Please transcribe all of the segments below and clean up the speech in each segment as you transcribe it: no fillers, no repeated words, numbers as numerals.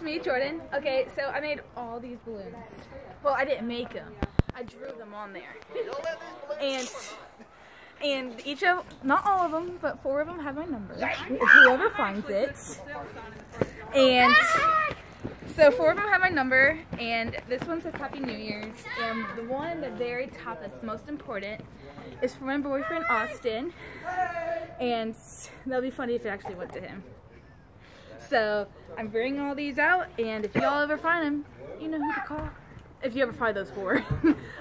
it's me, Jordan. Okay, so I made all these balloons. Well, I didn't make them. I drew them on there. And each of, not all of them, but 4 of them have my number. Whoever finds it. And so 4 of them have my number, and this one says Happy New Year's. And the one at the very top that's most important is for my boyfriend, Austin. And that'll be funny if it actually went to him. So I'm bringing all these out, and if y'all ever find them, you know who to call. If you ever find those 4.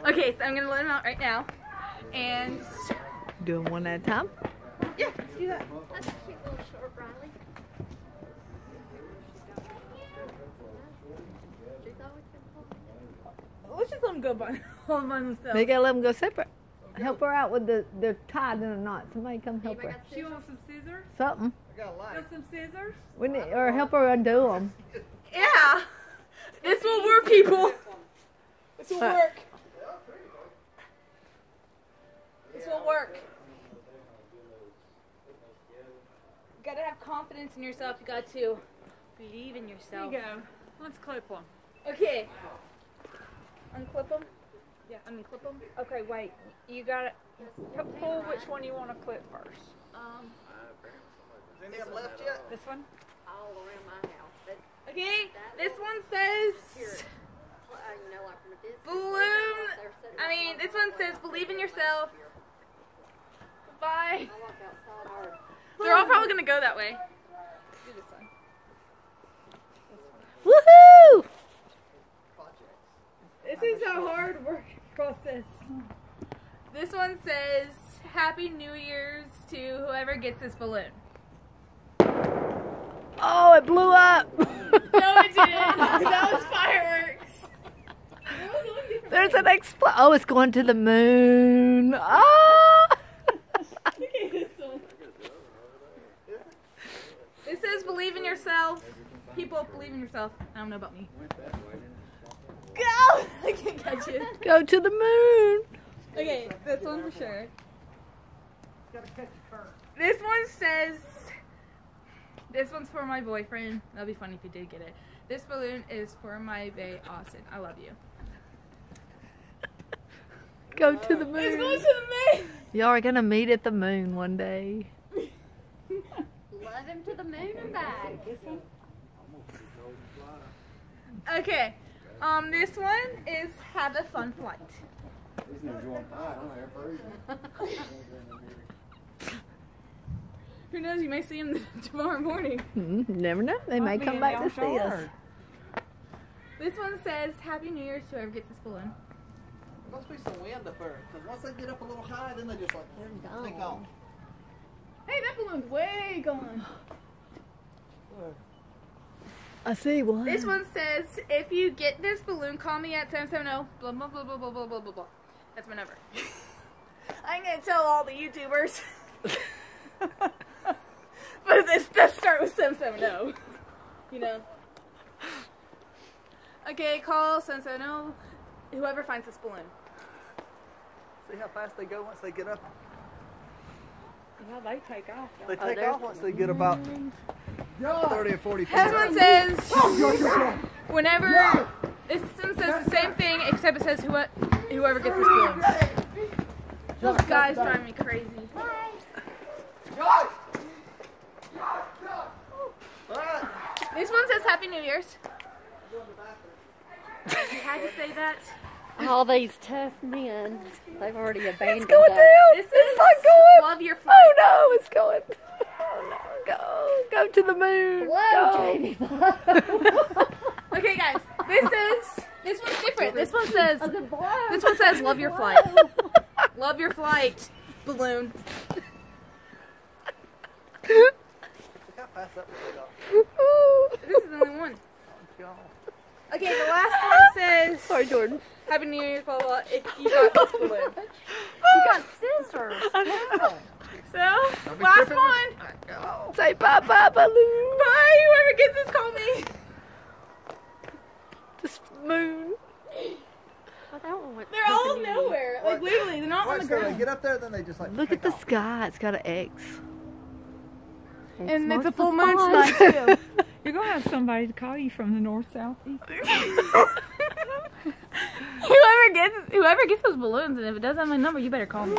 Okay, so I'm gonna let them out right now. And do them one at a time? Yeah, let's do that. That's a cute little short Riley. Let's just let them go all by themselves. They gotta let them go separate. Help her out with they're tied in a knot. Somebody come help her. She wants some scissors? Something. Got some scissors? Or help her undo them. Yeah. This will work, people. This will work. This will work. You gotta have confidence in yourself. You got to believe in yourself. There you go. Let's clip one. Okay. Unclip them? Yeah, unclip them. Okay, wait. You gotta Pull which one you want to clip first. Is any of them left yet? This one? All around my house. But Okay, this one says you know, like from a distance. balloon. I mean, this one says believe in yourself. Bye. I walk outside hard. They're all probably gonna go that way. Do this one. Woohoo! This is a hard work process. This one says Happy New Year's to whoever gets this balloon. Oh, it blew up! No, it didn't. That was fireworks. There's an explosion. Oh, it's going to the moon. Ah! Okay, this one. It says believe in yourself. People, believe in yourself. I don't know about me. Go! I can't catch it. Go to the moon. Okay, this one for sure. This one says, this one's for my boyfriend. That'd be funny if you did get it. This balloon is for my bae, Austin. I love you. Go to the It's moon. going to the moon. Y'all are gonna meet at the moon one day. Love him to the moon and back. Okay, this one is have a fun flight. Who knows, you may see him tomorrow morning. Never know. They may come back to see us. This one says Happy New Year's to whoever gets this balloon. There must be some wind up there. Because once they get up a little high, then they just like take off. Hey, that balloon's way gone. I see one. This one says, if you get this balloon, call me at 770 blah blah blah blah blah blah blah blah. That's my number. I ain't gonna tell all the YouTubers. But this does start with 770. You know. Okay, call 770 whoever finds this balloon. See how fast they go once they get up? Yeah, they take off. They take off once they get about 30 or 40 feet. This one says, whenever, this one says the same thing, except it says whoever gets this balloon. Those guys drive me crazy. This one says Happy New Year's. You had to say that. All these tough men, they've already abandoned It's going us. down. This It's is not going. love your flight. Oh no, it's going. Oh no, go to the moon. Whoa, Go. Jamie. Okay, guys, this one's different. This one says, I said, blow. this one says love your flight. Love your flight, balloon. Look how fast that will take off. This is the only one. Okay, the last one says, Sorry, Jordan. Happy New Year's, blah, blah, blah, if you got this balloon. You got scissors. So, last one. Say bye bye balloon. Bye, whoever gets this, call me. This moon. I don't know what They're all company- nowhere. Like, literally, they're not on Watch, the so they ground. get up there, then they just like Look at take the off. sky. It's got an X. And it's a marks full the moon spot. tonight, too. You're gonna have somebody to call you from the north, south, east. Whoever gets those balloons, and if it does have my number, you better call me.